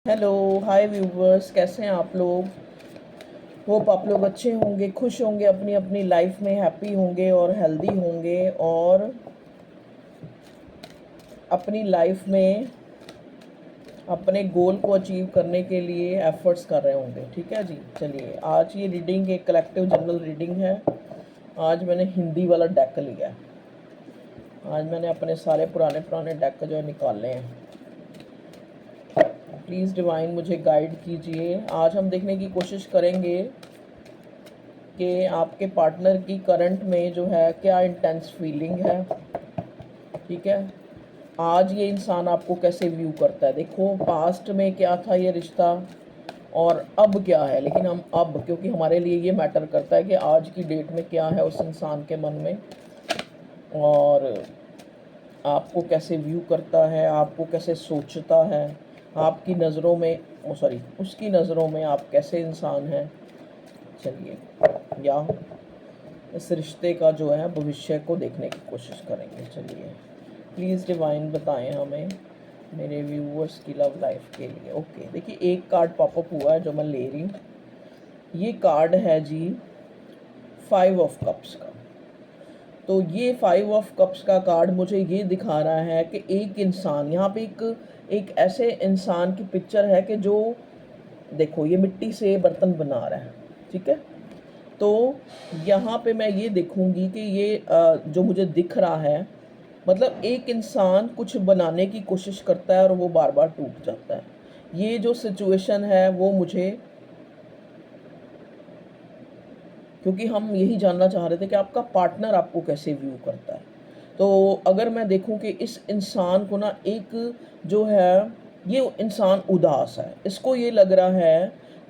Hello, हाय viewers, कैसे हैं आप लोग। होप आप लोग अच्छे होंगे, खुश होंगे, अपनी अपनी लाइफ में हैप्पी होंगे और हेल्दी होंगे और अपनी लाइफ में अपने गोल को अचीव करने के लिए एफर्ट्स कर रहे होंगे। ठीक है जी। चलिए, आज ये रीडिंग एक कलेक्टिव जनरल रीडिंग है। आज मैंने हिंदी वाला डेक लिया है। आज मैंने अपने सारे पुराने पुराने डेक जो है निकाले हैं। प्लीज़ डिवाइन मुझे गाइड कीजिए। आज हम देखने की कोशिश करेंगे कि आपके पार्टनर की करंट में जो है क्या इंटेंस फीलिंग है। ठीक है, आज ये इंसान आपको कैसे व्यू करता है। देखो, पास्ट में क्या था ये रिश्ता और अब क्या है, लेकिन हम अब, क्योंकि हमारे लिए ये मैटर करता है कि आज की डेट में क्या है उस इंसान के मन में और आपको कैसे व्यू करता है, आपको कैसे सोचता है, आपकी नज़रों में उसकी नज़रों में आप कैसे इंसान हैं। चलिए, या इस रिश्ते का जो है भविष्य को देखने की कोशिश करेंगे। चलिए, प्लीज़ डिवाइन बताएं हमें मेरे व्यूअर्स की लव लाइफ के लिए। ओके, देखिए, एक कार्ड पॉपअप हुआ है जो मैं ले रही हूँ। ये कार्ड है जी 5 ऑफ कप्स का। तो ये 5 ऑफ कप्स का कार्ड मुझे ये दिखा रहा है कि एक इंसान, यहाँ पे एक ऐसे इंसान की पिक्चर है कि जो, देखो, ये मिट्टी से बर्तन बना रहा है। ठीक है, तो यहाँ पे मैं ये देखूँगी कि ये जो मुझे दिख रहा है, मतलब एक इंसान कुछ बनाने की कोशिश करता है और वो बार बार टूट जाता है। ये जो सिचुएशन है वो मुझे, क्योंकि हम यही जानना चाह रहे थे कि आपका पार्टनर आपको कैसे व्यू करता है। तो अगर मैं देखूं कि इस इंसान को ना, एक जो है, ये इंसान उदास है। इसको ये लग रहा है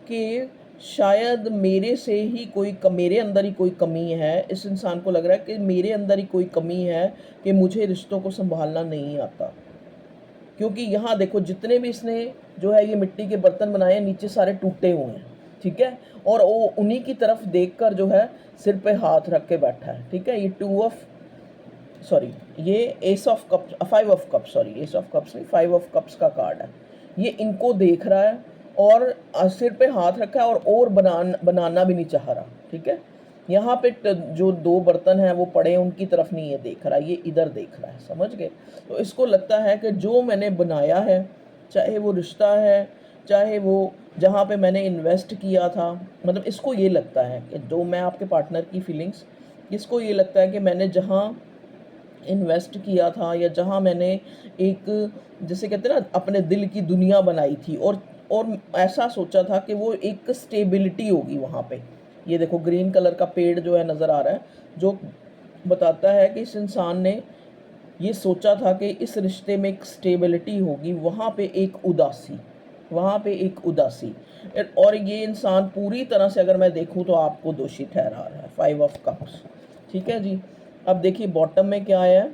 कि शायद मेरे अंदर ही कोई कमी है। इस इंसान को लग रहा है कि मेरे अंदर ही कोई कमी है, कि मुझे रिश्तों को संभालना नहीं आता। क्योंकि यहाँ देखो, जितने भी इसने जो है ये मिट्टी के बर्तन बनाए हैं, नीचे सारे टूटे हुए हैं। ठीक है, और वो उन्हीं की तरफ देखकर जो है सिर पे हाथ रख के बैठा है। ठीक है, ये S of cups, 5 of cups, S of cups नहीं, 5 ऑफ कप्स का कार्ड है। ये इनको देख रहा है और सिर पे हाथ रखा है और बनाना भी नहीं चाह रहा। ठीक है, यहाँ पे जो 2 बर्तन हैं वो पड़े हैं, उनकी तरफ नहीं ये देख रहा, ये इधर देख रहा है। समझ गए। तो इसको लगता है कि जो मैंने बनाया है, चाहे वो रिश्ता है, चाहे वो जहाँ पे मैंने इन्वेस्ट किया था, मतलब इसको ये लगता है कि जो मैं आपके पार्टनर की फीलिंग्स, इसको ये लगता है कि मैंने जहाँ इन्वेस्ट किया था या जहाँ मैंने एक, जैसे कहते हैं ना, अपने दिल की दुनिया बनाई थी और ऐसा सोचा था कि वो एक स्टेबिलिटी होगी वहाँ पे। ये देखो, ग्रीन कलर का पेड़ जो है नज़र आ रहा है, जो बताता है कि इस इंसान ने ये सोचा था कि इस रिश्ते में एक स्टेबिलिटी होगी। वहाँ पे एक उदासी, और ये इंसान पूरी तरह से, अगर मैं देखूँ तो आपको दोषी ठहरा रहा है। 5 ऑफ कप्स। ठीक है जी। अब देखिए बॉटम में क्या है।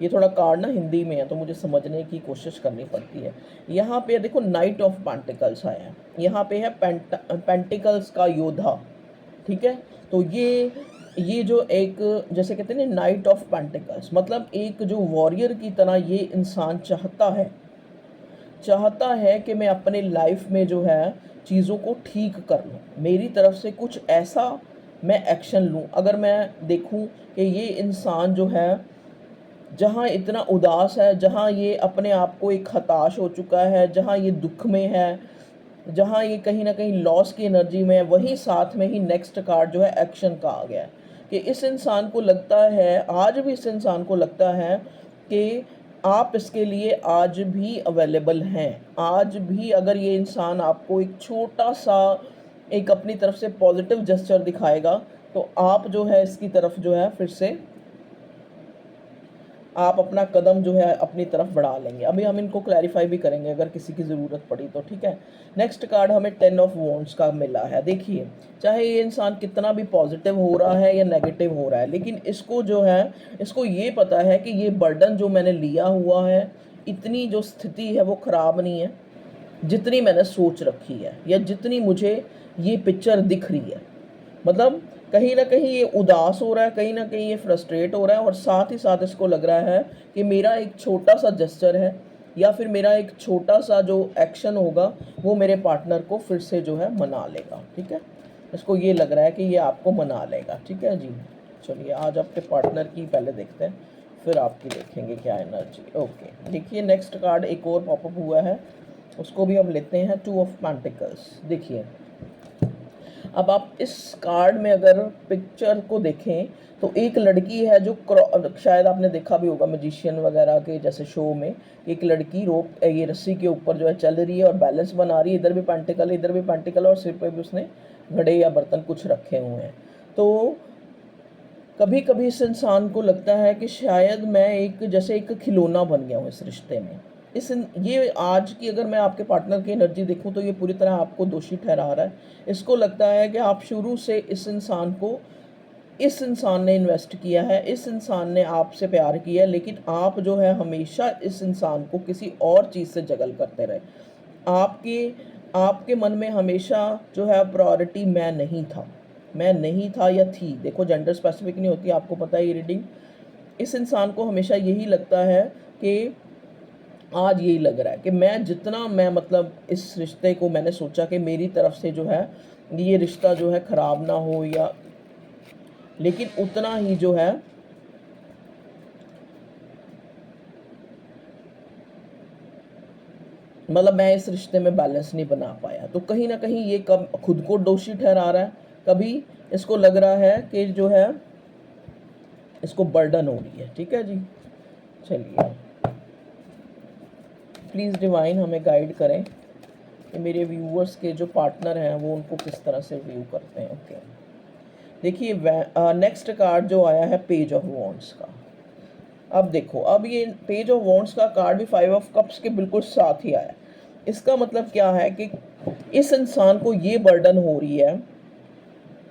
ये थोड़ा कार्ड ना हिंदी में है तो मुझे समझने की कोशिश करनी पड़ती है। यहाँ पे देखो, नाइट ऑफ पेंटिकल्स आया है। यहाँ पे है पेंटिकल्स का योद्धा। ठीक है, तो ये जो एक, जैसे कहते हैं ना, नाइट ऑफ पेंटिकल्स, मतलब एक जो वॉरियर की तरह ये इंसान चाहता है कि मैं अपने लाइफ में जो है चीज़ों को ठीक कर लूँ, मेरी तरफ से कुछ ऐसा मैं एक्शन लूँ। अगर मैं देखूँ कि ये इंसान जो है, जहाँ इतना उदास है, जहाँ ये अपने आप को एक हताश हो चुका है, जहाँ ये दुख में है, जहाँ ये कहीं ना कहीं लॉस की एनर्जी में है, वहीं साथ में ही नेक्स्ट कार्ड जो है एक्शन का आ गया है। कि इस इंसान को लगता है, आज भी इस इंसान को लगता है कि आप इसके लिए आज भी अवेलेबल हैं। आज भी अगर ये इंसान आपको एक छोटा सा, एक अपनी तरफ से पॉजिटिव जेस्चर दिखाएगा, तो आप जो है इसकी तरफ जो है फिर से आप अपना कदम जो है अपनी तरफ बढ़ा लेंगे। अभी हम इनको क्लैरिफाई भी करेंगे अगर किसी की ज़रूरत पड़ी तो। ठीक है, नेक्स्ट कार्ड हमें 10 ऑफ वॉन्ड्स का मिला है। देखिए, चाहे ये इंसान कितना भी पॉजिटिव हो रहा है या नेगेटिव हो रहा है, लेकिन इसको जो है, इसको ये पता है कि ये बर्डन जो मैंने लिया हुआ है, इतनी जो स्थिति है वो ख़राब नहीं है जितनी मैंने सोच रखी है, या जितनी मुझे ये पिक्चर दिख रही है। मतलब कहीं ना कहीं ये उदास हो रहा है, कहीं ना कहीं ये फ्रस्ट्रेट हो रहा है, और साथ ही साथ इसको लग रहा है कि मेरा एक छोटा सा जेस्चर है या फिर मेरा एक छोटा सा जो एक्शन होगा वो मेरे पार्टनर को फिर से जो है मना लेगा। ठीक है, इसको ये लग रहा है कि ये आपको मना लेगा। ठीक है जी, चलिए आज आपके पार्टनर की पहले देखते हैं, फिर आपकी देखेंगे क्या एनर्जी। ओके, देखिए नेक्स्ट कार्ड एक और पॉपअप हुआ है, उसको भी हम लेते हैं, 2 ऑफ पेंटिकल्स। देखिए अब आप इस कार्ड में अगर पिक्चर को देखें तो एक लड़की है जो शायद आपने देखा भी होगा मैजिशियन वगैरह के जैसे शो में, एक लड़की रोप ये रस्सी के ऊपर जो है चल रही है और बैलेंस बना रही है, इधर भी पेंटिकल है इधर भी पेंटिकल, और सिर पे भी उसने घड़े या बर्तन कुछ रखे हुए हैं। तो कभी कभी इस इंसान को लगता है कि शायद मैं एक जैसे एक खिलौना बन गया हूँ इस रिश्ते में। ये आज की अगर मैं आपके पार्टनर की एनर्जी देखूं तो ये पूरी तरह आपको दोषी ठहरा रहा है। इसको लगता है कि आप शुरू से इस इंसान ने इन्वेस्ट किया है, इस इंसान ने आपसे प्यार किया है, लेकिन आप जो है हमेशा इस इंसान को किसी और चीज़ से जगल करते रहे। आपके आपके मन में हमेशा जो है प्रायोरिटी मैं नहीं था या थी, देखो जेंडर स्पेसिफिक नहीं होती, आपको पता है ये रीडिंग। इस इंसान को हमेशा यही लगता है कि आज यही लग रहा है कि मैं मतलब इस रिश्ते को मैंने सोचा कि मेरी तरफ से जो है ये रिश्ता जो है ख़राब ना हो, या लेकिन उतना ही जो है मतलब मैं इस रिश्ते में बैलेंस नहीं बना पाया। तो कहीं ना कहीं ये कब खुद को दोषी ठहरा रहा है, कभी इसको लग रहा है कि जो है इसको बर्डन हो रही है। ठीक है जी, चलिए प्लीज़ डिवाइन हमें गाइड करें कि मेरे व्यूअर्स के जो पार्टनर हैं वो उनको किस तरह से व्यू करते हैं। ओके, देखिए नेक्स्ट कार्ड जो आया है पेज ऑफ वॉन्ड्स का। अब देखो, अब ये पेज ऑफ वॉन्ड्स का कार्ड भी 5 ऑफ कप्स के बिल्कुल साथ ही आया। इसका मतलब क्या है कि इस इंसान को ये बर्डन हो रही है,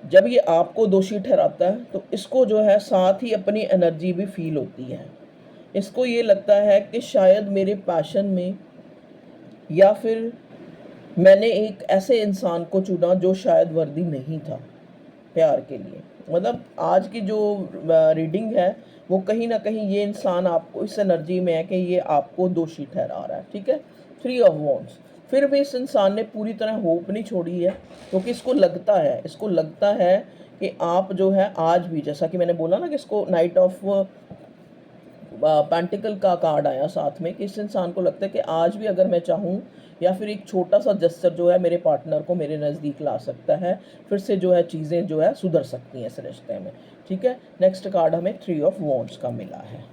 जब ये आपको दोषी ठहराता है तो इसको जो है साथ ही अपनी एनर्जी भी फील होती है। इसको ये लगता है कि शायद मेरे पैशन में या फिर मैंने एक ऐसे इंसान को चुना जो शायद वर्दी नहीं था प्यार के लिए। मतलब आज की जो रीडिंग है वो कहीं ना कहीं ये इंसान आपको इस एनर्जी में है कि ये आपको दोषी ठहरा रहा है। ठीक है, 3 ऑफ वॉन्ड्स। फिर भी इस इंसान ने पूरी तरह होप नहीं छोड़ी है, क्योंकि इसको लगता है कि आप जो है आज भी, जैसा कि मैंने बोला ना कि इसको नाइट ऑफ पेंटिकल का कार्ड आया साथ में, कि इस इंसान को लगता है कि आज भी अगर मैं चाहूँ या फिर एक छोटा सा जस्चर जो है मेरे पार्टनर को मेरे नज़दीक ला सकता है, फिर से जो है चीज़ें जो है सुधर सकती हैं इस रिश्ते में। ठीक है, नेक्स्ट कार्ड हमें 3 ऑफ वॉन्ड्स का मिला है।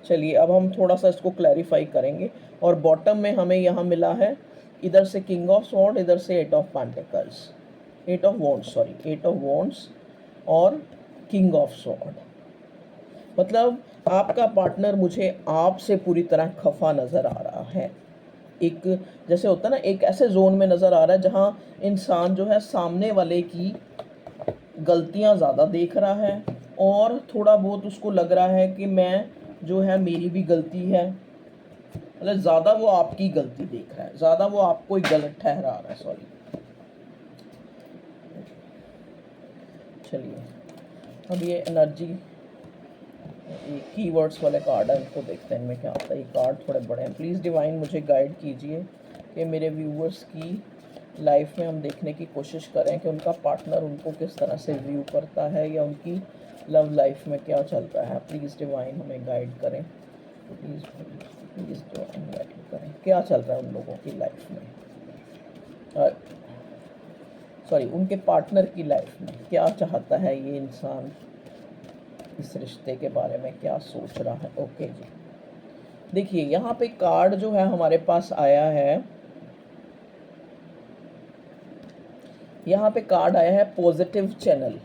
चलिए अब हम थोड़ा सा इसको क्लैरिफाई करेंगे। और बॉटम में हमें यहाँ मिला है इधर से किंग ऑफ स्वॉर्ड, इधर से 8 of pentacles, 8 of wands sorry 8 of wands और किंग ऑफ स्वॉर्ड। मतलब आपका पार्टनर मुझे आपसे पूरी तरह खफा नज़र आ रहा है। एक जैसे होता है ना, एक ऐसे जोन में नज़र आ रहा है जहाँ इंसान जो है सामने वाले की गलतियाँ ज़्यादा देख रहा है, और थोड़ा बहुत उसको लग रहा है कि मैं जो है मेरी भी गलती है। मतलब ज़्यादा वो आपकी गलती देख रहा है, ज़्यादा वो आपको ही गलत ठहरा रहा है। सॉरी, चलिए अब ये एनर्जी कीवर्ड्स वाले कार्ड है, इनको देखते हैं इनमें क्या आता है। ये कार्ड थोड़े बड़े हैं, प्लीज़ डिवाइन मुझे गाइड कीजिए कि मेरे व्यूवर्स की लाइफ में हम देखने की कोशिश करें कि उनका पार्टनर उनको किस तरह से व्यू करता है, या उनकी लव लाइफ में क्या चल रहा है। प्लीज़ डिवाइन हमें गाइड करें, प्लीज़ प्लीज़ डिवाइन गाइड करें क्या चल रहा है उन लोगों की लाइफ में, सॉरी उनके पार्टनर की लाइफ में क्या चाहता है ये इंसान, इस रिश्ते के बारे में क्या सोच रहा है। ओके जी, देखिए यहाँ पे कार्ड जो है हमारे पास आया है, यहाँ पे कार्ड आया है पॉजिटिव चैनल।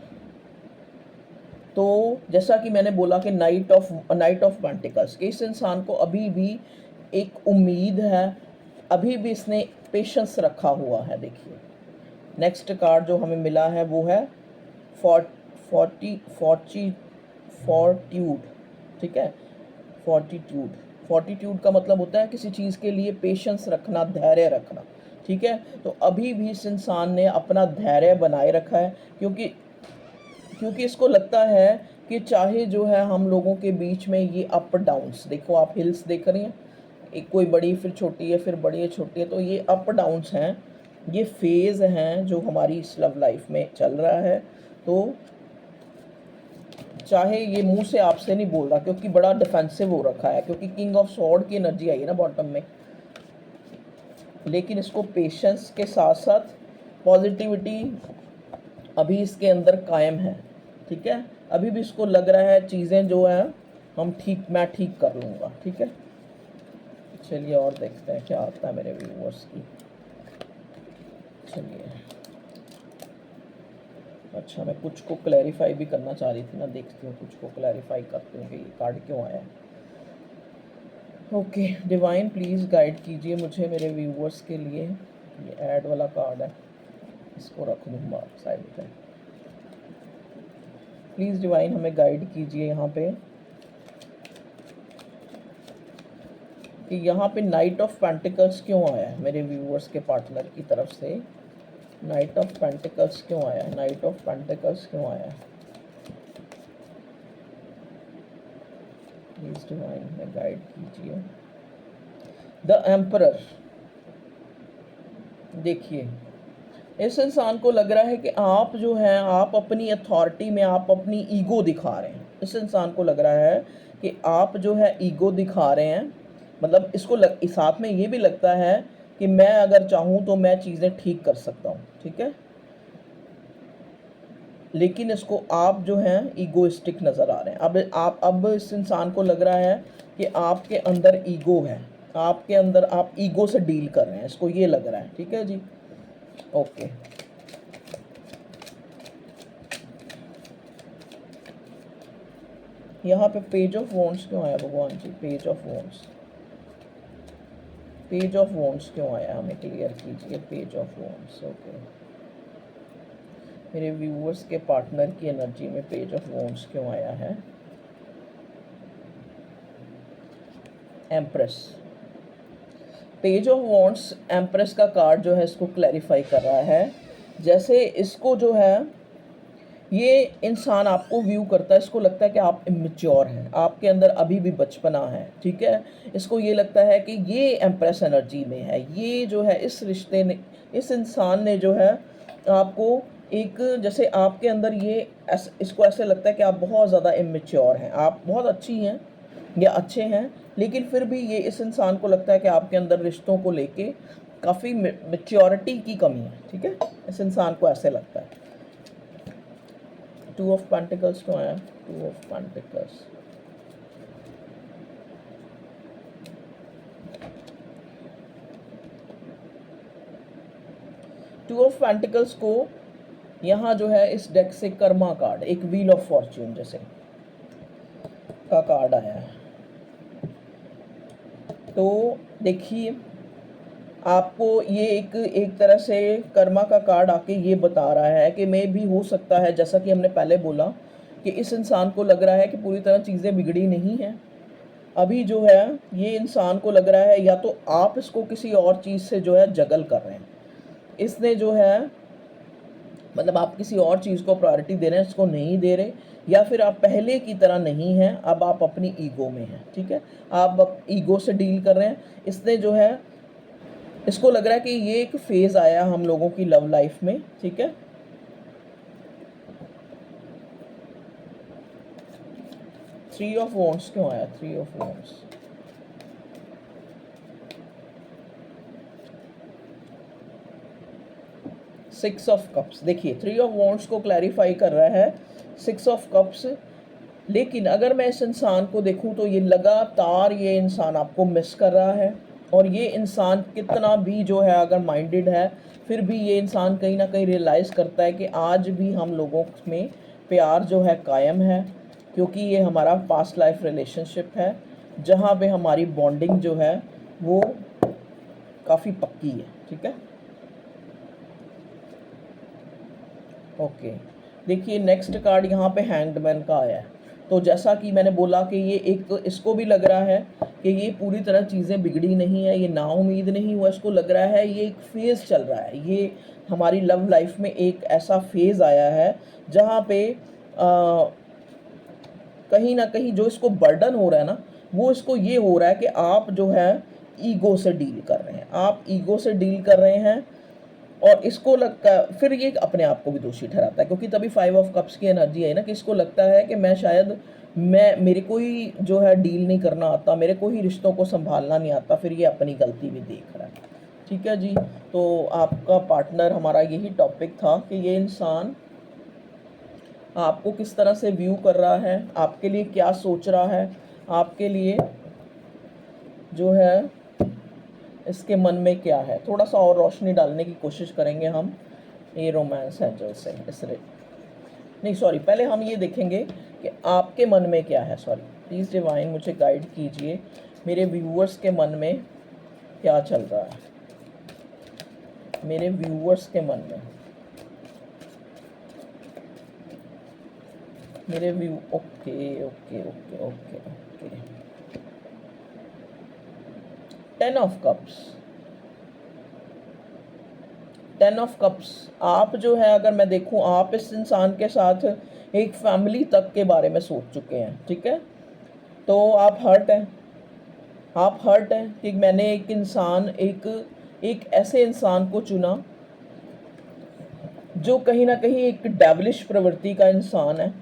तो जैसा कि मैंने बोला कि नाइट ऑफ पेंटिकल्स, कि इस इंसान को अभी भी एक उम्मीद है, अभी भी इसने पेशेंस रखा हुआ है। देखिए नेक्स्ट कार्ड जो हमें मिला है वो है फॉर्टीट्यूड। ठीक है, फॉर्टीट्यूड का मतलब होता है किसी चीज़ के लिए पेशेंस रखना, धैर्य रखना। ठीक है, तो अभी भी इस इंसान ने अपना धैर्य बनाए रखा है, क्योंकि इसको लगता है कि चाहे जो है हम लोगों के बीच में ये अप डाउन्स, देखो आप हिल्स देख रही हैं, एक कोई बड़ी फिर छोटी है, फिर बड़ी है, छोटी है, तो ये अप डाउन्स हैं, ये फेज़ हैं जो हमारी इस लव लाइफ में चल रहा है। तो चाहे ये मुंह से आपसे नहीं बोल रहा क्योंकि बड़ा डिफेंसिव हो रखा है, क्योंकि किंग ऑफ स्वॉर्ड की एनर्जी आई है ना बॉटम में, लेकिन इसको पेशेंस के साथ साथ पॉजिटिविटी अभी इसके अंदर कायम है, ठीक है। अभी भी इसको लग रहा है चीज़ें जो है मैं ठीक कर लूँगा, ठीक है। चलिए और देखते हैं क्या आता है मेरे व्यूअर्स की। चलिए, अच्छा मैं कुछ को क्लैरिफाई भी करना चाह रही थी ना, देखती हूँ कुछ को क्लैरिफाई करती हूँ कि ये कार्ड क्यों आया है। ओके, डिवाइन प्लीज़ गाइड कीजिए मुझे मेरे व्यूअर्स के लिए। ये ऐड वाला कार्ड है, इसको रख दूँगा साइड पे। प्लीज़ डिवाइन हमें गाइड कीजिए यहाँ पे कि यहाँ पे नाइट ऑफ पेंटिकल्स क्यों आया है मेरे व्यूअर्स के पार्टनर की तरफ से। नाइट ऑफ पेंटिकल्स क्यों आया है, नाइट ऑफ पेंटिकल्स क्यों आया है। प्लीज डिवाइन में गाइड कीजिए। द एम्परर, देखिए इस इंसान को लग रहा है कि आप जो हैं आप अपनी अथॉरिटी में आप अपनी ईगो दिखा रहे हैं। इस इंसान को लग रहा है कि आप जो है ईगो दिखा रहे हैं, मतलब इसको साथ में ये भी लगता है कि मैं अगर चाहूँ तो मैं चीज़ें ठीक कर सकता हूँ, ठीक है। लेकिन इसको आप जो हैं ईगोइस्टिक नज़र आ रहे हैं। अब इस इंसान को लग रहा है कि आपके अंदर ईगो है, आपके अंदर आप ईगो से डील कर रहे हैं, इसको ये लग रहा है, ठीक है जी। ओके, यहाँ पे पेज ऑफ वॉन्ड्स क्यों आया भगवान जी, page of wands, page of wands क्यों आया हमें क्लियर कीजिए। पेज ऑफ वॉन्ड्स, ओके, मेरे व्यूअर्स के पार्टनर की एनर्जी में पेज ऑफ वॉन्ड्स क्यों आया है। Empress, page of wands empress का कार्ड जो है इसको क्लैरिफाई कर रहा है। जैसे इसको जो है ये इंसान आपको व्यू करता है, इसको लगता है कि आप इमेच्योर हैं, आपके अंदर अभी भी बचपना है, ठीक है। इसको ये लगता है कि ये एम्प्रेस एनर्जी में है, ये जो है इस रिश्ते ने, इस इंसान ने जो है आपको एक, जैसे आपके अंदर ये इसको ऐसे लगता है कि आप बहुत ज़्यादा इमेच्योर हैं, आप बहुत अच्छी हैं या अच्छे हैं, लेकिन फिर भी ये इस इंसान को लगता है कि आपके अंदर रिश्तों को लेके काफ़ी मेच्योरिटी की कमी है, ठीक है। इस इंसान को ऐसे लगता है। टू ऑफ पेंटिकल्स क्यों आया, two of pentacles, two of pentacles को यहाँ जो है इस डेक से कर्मा कार्ड, एक व्हील ऑफ फॉर्च्यून जैसे का कार्ड आया है। तो देखिए आपको ये एक तरह से कर्मा का कार्ड आके ये बता रहा है कि मैं भी हो सकता है, जैसा कि हमने पहले बोला कि इस इंसान को लग रहा है कि पूरी तरह चीज़ें बिगड़ी नहीं हैं। अभी जो है ये इंसान को लग रहा है या तो आप इसको किसी और चीज़ से जो है जगल कर रहे हैं, इसने जो है मतलब आप किसी और चीज़ को प्रायोरिटी दे रहे हैं, इसको नहीं दे रहे, या फिर आप पहले की तरह नहीं हैं, अब आप अपनी ईगो में हैं, ठीक है। आप ईगो से डील कर रहे हैं। इसने जो है इसको लग रहा है कि ये एक फेज़ आया हम लोगों की लव लाइफ में, ठीक है। थ्री ऑफ वॉन्ड्स क्यों आया, three of wands, six of cups, देखिए थ्री ऑफ वॉन्ड्स को क्लैरिफाई कर रहा है सिक्स ऑफ कप्स। लेकिन अगर मैं इस इंसान को देखूं तो ये लगातार ये इंसान आपको मिस कर रहा है, और ये इंसान कितना भी जो है अगर माइंडेड है फिर भी ये इंसान कहीं ना कहीं रियलाइज़ करता है कि आज भी हम लोगों में प्यार जो है कायम है, क्योंकि ये हमारा पास्ट लाइफ रिलेशनशिप है जहाँ पे हमारी बॉन्डिंग जो है वो काफ़ी पक्की है, ठीक है। ओके, देखिए नेक्स्ट कार्ड यहाँ पे हैंग्ड का आया है। तो जैसा कि मैंने बोला कि ये एक तो इसको भी लग रहा है कि ये पूरी तरह चीज़ें बिगड़ी नहीं है, ये नाउम्मीद नहीं हुआ, इसको लग रहा है ये एक फेज़ चल रहा है, ये हमारी लव लाइफ में एक ऐसा फेज़ आया है जहाँ पे कहीं ना कहीं जो इसको बर्डन हो रहा है ना, वो इसको ये हो रहा है कि आप जो है ईगो से डील कर रहे हैं, आप ईगो से डील कर रहे हैं। और इसको लगता, फिर ये अपने आप को भी दोषी ठहराता है, क्योंकि तभी 5 ऑफ कप्स की एनर्जी है ना, कि इसको लगता है कि मैं शायद मेरे को ही जो है डील नहीं करना आता, मेरे को ही रिश्तों को संभालना नहीं आता, फिर ये अपनी गलती भी देख रहा है। ठीक है जी, तो आपका पार्टनर, हमारा यही टॉपिक था कि ये इंसान आपको किस तरह से व्यू कर रहा है, आपके लिए क्या सोच रहा है, आपके लिए जो है इसके मन में क्या है। थोड़ा सा और रोशनी डालने की कोशिश करेंगे हम ये रोमांस एंजल से। नहीं सॉरी, पहले हम ये देखेंगे कि आपके मन में क्या है। सॉरी, प्लीज़ डिवाइन मुझे गाइड कीजिए, मेरे व्यूअर्स के मन में क्या चल रहा है, मेरे व्यूअर्स के मन में, मेरे view. Okay okay okay okay okay 10 of cups, 10 of cups. आप जो है, अगर मैं देखूं, आप इस इंसान के साथ एक फैमिली तक के बारे में सोच चुके हैं। ठीक है, तो आप हर्ट हैं, आप हर्ट हैं कि मैंने एक इंसान, एक ऐसे इंसान को चुना जो कहीं ना कहीं एक डेविलिश प्रवृत्ति का इंसान है,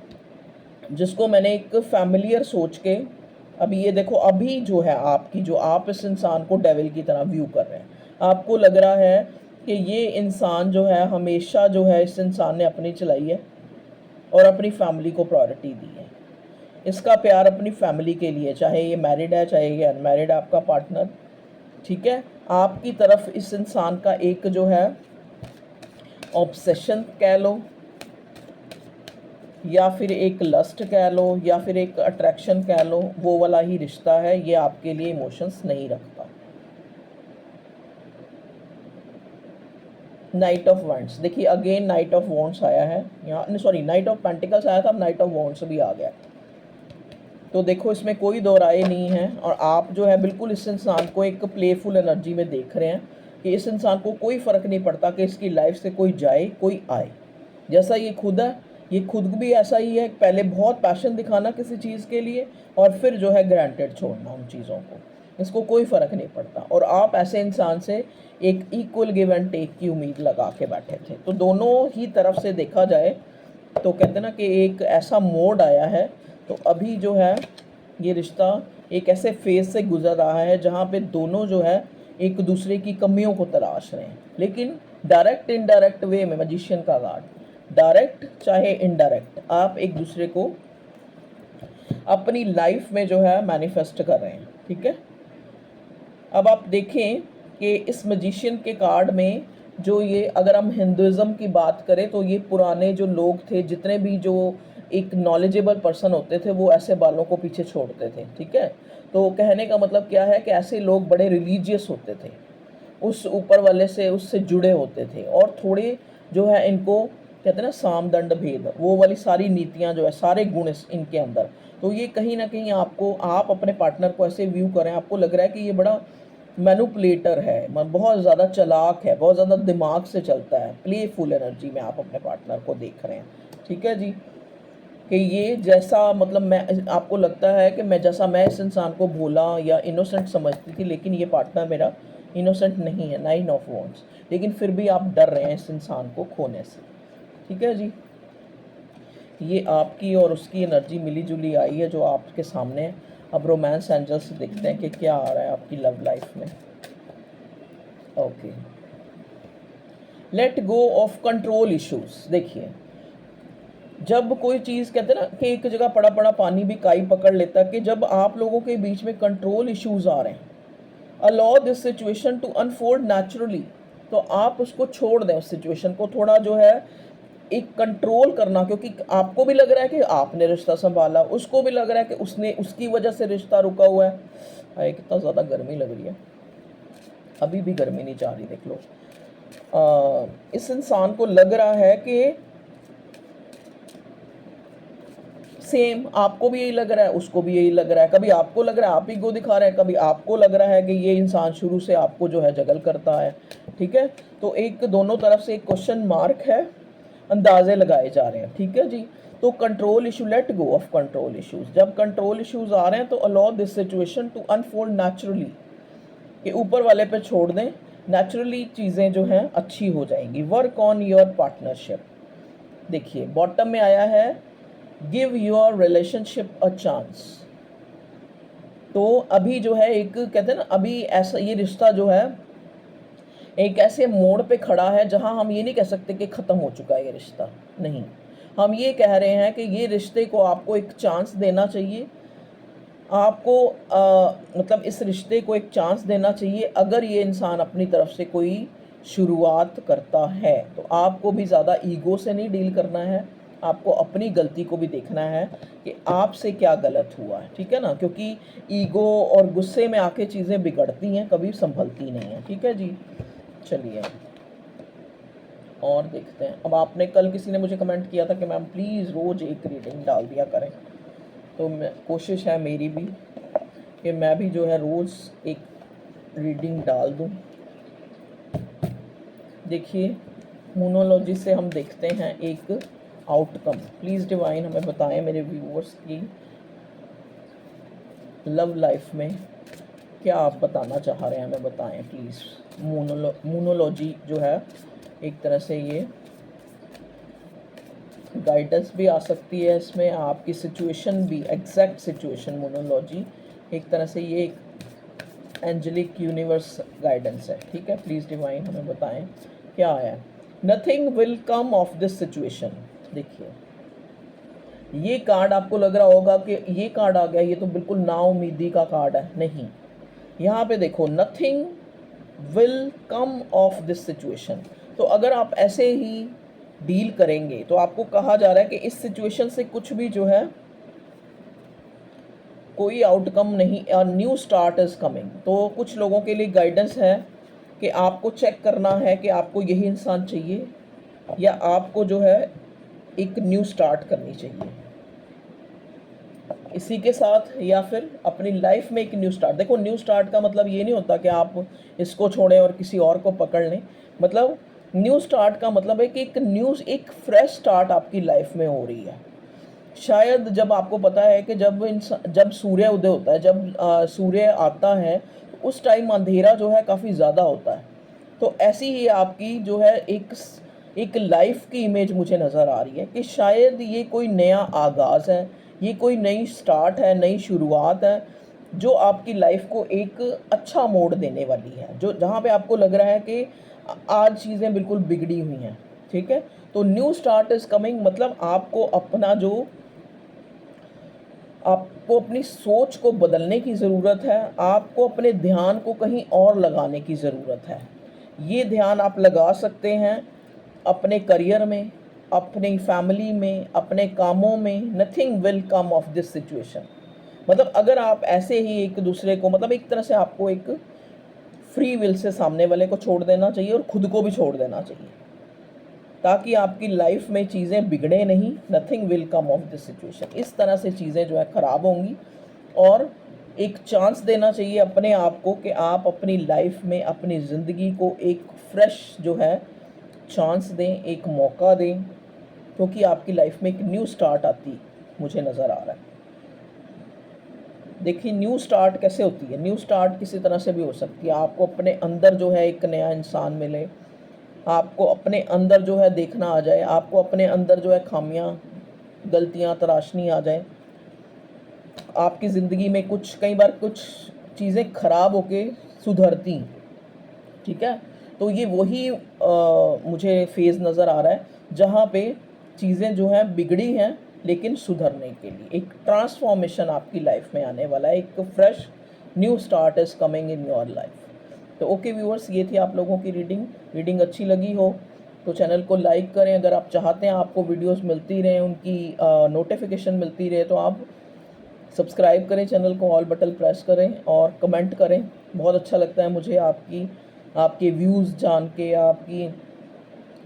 जिसको मैंने एक फैमिलियर सोच के, अभी ये देखो, अभी जो है आपकी, जो आप इस इंसान को डेविल की तरह व्यू कर रहे हैं, आपको लग रहा है कि ये इंसान जो है, हमेशा जो है इस इंसान ने अपनी चलाई है और अपनी फैमिली को प्रायोरिटी दी है। इसका प्यार अपनी फैमिली के लिए, चाहे ये मैरिड है चाहे ये अनमैरिड है आपका पार्टनर। ठीक है, आपकी तरफ इस इंसान का एक जो है ऑब्सेशन कह लो, या फिर एक लस्ट कह लो, या फिर एक अट्रैक्शन कह लो, वो वाला ही रिश्ता है। ये आपके लिए इमोशंस नहीं रखता। नाइट ऑफ वॉन्ड्स, देखिए अगेन नाइट ऑफ वॉन्ड्स आया है यहाँ, सॉरी नाइट ऑफ पेंटिकल्स आया था, अब नाइट ऑफ वॉन्ड्स भी आ गया। तो देखो इसमें कोई दो राय नहीं है, और आप जो है बिल्कुल इस इंसान को एक प्लेफुल एनर्जी में देख रहे हैं कि इस इंसान को कोई फ़र्क नहीं पड़ता कि इसकी लाइफ से कोई जाए कोई आए। जैसा ये खुद है, ये खुद भी ऐसा ही है, पहले बहुत पैशन दिखाना किसी चीज़ के लिए और फिर जो है ग्रांटेड छोड़ना उन चीज़ों को, इसको कोई फ़र्क नहीं पड़ता। और आप ऐसे इंसान से एक इक्वल गिव एंड टेक की उम्मीद लगा के बैठे थे। तो दोनों ही तरफ से देखा जाए तो कहते ना कि एक ऐसा मोड आया है। तो अभी जो है ये रिश्ता एक ऐसे फेज से गुजर रहा है जहाँ पे दोनों जो है एक दूसरे की कमियों को तलाश रहे हैं, लेकिन डायरेक्ट इनडायरेक्ट वे में, मैजिशियन का कार्ड, डायरेक्ट चाहे इनडायरेक्ट, आप एक दूसरे को अपनी लाइफ में जो है मैनिफेस्ट कर रहे हैं। ठीक है, अब आप देखें कि इस मैजिशियन के कार्ड में जो ये, अगर हम हिंदुज़म की बात करें तो ये पुराने जो लोग थे, जितने भी जो एक नॉलेजेबल पर्सन होते थे, वो ऐसे बालों को पीछे छोड़ते थे। ठीक है, तो कहने का मतलब क्या है कि ऐसे लोग बड़े रिलीजियस होते थे, उस ऊपर वाले से, उससे जुड़े होते थे, और थोड़े जो है इनको कहते हैं ना साम दंड भेद, वो वाली सारी नीतियाँ जो है, सारे गुण इनके अंदर। तो ये कहीं ना कहीं आपको, आप अपने पार्टनर को ऐसे व्यू करें, आपको लग रहा है कि ये बड़ा मैनुपुलेटर है, बहुत ज़्यादा चालाक है, बहुत ज़्यादा दिमाग से चलता है, प्लेफुल एनर्जी में आप अपने पार्टनर को देख रहे हैं। ठीक है जी, कि ये जैसा, मतलब मैं, आपको लगता है कि मैं इस इंसान को भोला या इनोसेंट समझती थी, लेकिन ये पार्टनर मेरा इनोसेंट नहीं है, 9 ऑफ वॉन्ड्स, लेकिन फिर भी आप डर रहे हैं इस इंसान को खोने से। ठीक है जी, ये आपकी और उसकी एनर्जी मिली जुली आई है जो आपके सामने है। अब रोमांस एंजल से देखते हैं कि क्या आ रहा है आपकी लव लाइफ में। Okay, late go of control issues. देखिए, जब कोई चीज़, कहते हैं ना कि एक जगह पड़ा पड़ा पानी भी काई पकड़ लेता है, कि जब आप लोगों के बीच में कंट्रोल इश्यूज आ रहे हैं, allow this situation to unfold naturally, तो आप उसको छोड़ दें, उस सिचुएशन को थोड़ा जो है एक कंट्रोल करना, क्योंकि आपको भी लग रहा है कि आपने रिश्ता संभाला, उसको भी लग रहा है कि उसने, उसकी वजह से रिश्ता रुका हुआ है। हाय कितना ज़्यादा गर्मी लग रही है, अभी भी गर्मी नहीं जा रही, देख लो। इस इंसान को लग रहा है कि सेम आपको भी यही लग रहा है, उसको भी यही लग रहा है, कभी आपको लग रहा है आप ईगो दिखा रहे हैं, कभी आपको लग रहा है कि ये इंसान शुरू से आपको जो है जगल करता है। ठीक है, तो एक दोनों तरफ से एक क्वेश्चन मार्क है, अंदाजे लगाए जा रहे हैं। ठीक है जी, तो control issue, let go of control issues. जब कंट्रोल इश्यूज आ रहे हैं तो allow this situation to unfold naturally, कि ऊपर वाले पे छोड़ दें, नेचुरली चीज़ें जो हैं अच्छी हो जाएंगी। Work on your partnership. देखिए बॉटम में आया है give your relationship a chance. तो अभी जो है एक कहते हैं ना, अभी ऐसा ये रिश्ता जो है एक ऐसे मोड़ पे खड़ा है जहां हम ये नहीं कह सकते कि ख़त्म हो चुका है ये रिश्ता, नहीं। हम ये कह रहे हैं कि ये रिश्ते को आपको एक चांस देना चाहिए, आपको मतलब इस रिश्ते को एक चांस देना चाहिए। अगर ये इंसान अपनी तरफ से कोई शुरुआत करता है तो आपको भी ज़्यादा ईगो से नहीं डील करना है, आपको अपनी गलती को भी देखना है कि आपसे क्या गलत हुआ है, ठीक है ना। क्योंकि ईगो और गुस्से में आके चीज़ें बिगड़ती हैं, कभी संभलती नहीं हैं, ठीक है जी। चलिए और देखते हैं। अब आपने कल किसी ने मुझे कमेंट किया था कि मैम प्लीज़ रोज़ एक रीडिंग डाल दिया करें, तो मैं कोशिश है मेरी भी कि मैं भी जो है रोज़ एक रीडिंग डाल दूं। देखिए मोनोलॉजी से हम देखते हैं एक आउटकम। प्लीज़ डिवाइन हमें बताएं मेरे व्यूअर्स की लव लाइफ में क्या आप बताना चाह रहे हैं, हमें बताएं प्लीज़। मोनोलॉजी जो है एक तरह से ये गाइडेंस भी आ सकती है इसमें, आपकी सिचुएशन भी, एग्जैक्ट सिचुएशन मोनोलॉजी एक तरह से ये एक एंजेलिक यूनिवर्स गाइडेंस है, ठीक है। प्लीज़ डिवाइन हमें बताएं क्या है। Nothing will come of this situation. देखिए ये कार्ड आपको लग रहा होगा कि ये कार्ड आ गया, ये तो बिल्कुल नाउम्मीदी का कार्ड है, नहीं। यहाँ पे देखो nothing will come of this situation. तो अगर आप ऐसे ही डील करेंगे तो आपको कहा जा रहा है कि इस सिचुएशन से कुछ भी जो है कोई आउटकम नहीं, न्यू स्टार्ट इज कमिंग। तो कुछ लोगों के लिए गाइडेंस है कि आपको चेक करना है कि आपको यही इंसान चाहिए या आपको जो है एक न्यू स्टार्ट करनी चाहिए इसी के साथ, या फिर अपनी लाइफ में एक न्यू स्टार्ट। देखो न्यू स्टार्ट का मतलब ये नहीं होता कि आप इसको छोड़ें और किसी और को पकड़ लें। मतलब न्यू स्टार्ट का मतलब है कि एक फ्रेश स्टार्ट आपकी लाइफ में हो रही है। शायद जब आपको पता है कि जब सूर्य उदय होता है, जब सूर्य आता है, तो उस टाइम अंधेरा जो है काफ़ी ज़्यादा होता है। तो ऐसी ही आपकी जो है एक लाइफ की इमेज मुझे नज़र आ रही है कि शायद ये कोई नया आगाज़ है, ये कोई नई स्टार्ट है, नई शुरुआत है जो आपकी लाइफ को एक अच्छा मोड़ देने वाली है, जो जहाँ पे आपको लग रहा है कि आज चीज़ें बिल्कुल बिगड़ी हुई हैं, ठीक है। तो न्यू स्टार्ट इज़ कमिंग, मतलब आपको अपनी सोच को बदलने की ज़रूरत है, आपको अपने ध्यान को कहीं और लगाने की ज़रूरत है। ये ध्यान आप लगा सकते हैं अपने करियर में, अपनी फैमिली में, अपने कामों में। Nothing will come of this situation. मतलब अगर आप ऐसे ही एक दूसरे को, मतलब एक तरह से आपको एक फ्री विल से सामने वाले को छोड़ देना चाहिए और खुद को भी छोड़ देना चाहिए, ताकि आपकी लाइफ में चीज़ें बिगड़े नहीं। Nothing will come of this situation. इस तरह से चीज़ें जो है ख़राब होंगी और एक चांस देना चाहिए अपने आप को कि आप अपनी लाइफ में अपनी ज़िंदगी को एक फ्रेश जो है चांस दें, एक मौका दें, क्योंकि आपकी लाइफ में एक न्यू स्टार्ट आती मुझे नज़र आ रहा है। देखिए न्यू स्टार्ट कैसे होती है, न्यू स्टार्ट किसी तरह से भी हो सकती है। आपको अपने अंदर जो है एक नया इंसान मिले, आपको अपने अंदर जो है देखना आ जाए, आपको अपने अंदर जो है खामियां, गलतियां तराशनी आ जाए। आपकी ज़िंदगी में कई बार कुछ चीज़ें ख़राब होके सुधरती, ठीक है। तो ये वही मुझे फेज़ नज़र आ रहा है जहाँ पे चीज़ें जो हैं बिगड़ी हैं, लेकिन सुधरने के लिए एक ट्रांसफॉर्मेशन आपकी लाइफ में आने वाला है। एक fresh new start is coming in your life. तो ओके व्यूअर्स, ये थी आप लोगों की रीडिंग अच्छी लगी हो तो चैनल को लाइक करें। अगर आप चाहते हैं आपको वीडियोस मिलती रहें, उनकी नोटिफिकेशन मिलती रहे, तो आप सब्सक्राइब करें चैनल को, ऑल बटन प्रेस करें और कमेंट करें। बहुत अच्छा लगता है मुझे आपके व्यूज़ जान के, आपकी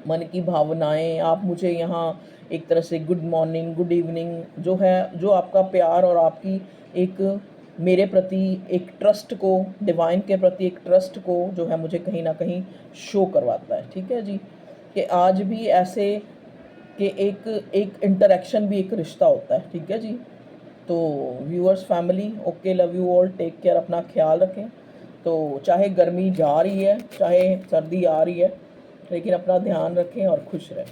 मन की भावनाएं। आप मुझे यहाँ एक तरह से गुड मॉर्निंग, गुड इवनिंग जो है, जो आपका प्यार और आपकी एक मेरे प्रति एक ट्रस्ट को, डिवाइन के प्रति एक ट्रस्ट को जो है मुझे कहीं ना कहीं शो करवाता है, ठीक है जी। कि आज भी ऐसे कि एक इंटरेक्शन भी एक रिश्ता होता है, ठीक है जी। तो viewers family, okay, love you all, take care, अपना ख्याल रखें। तो चाहे गर्मी जा रही है चाहे सर्दी आ रही है, लेकिन अपना ध्यान रखें और खुश रहें।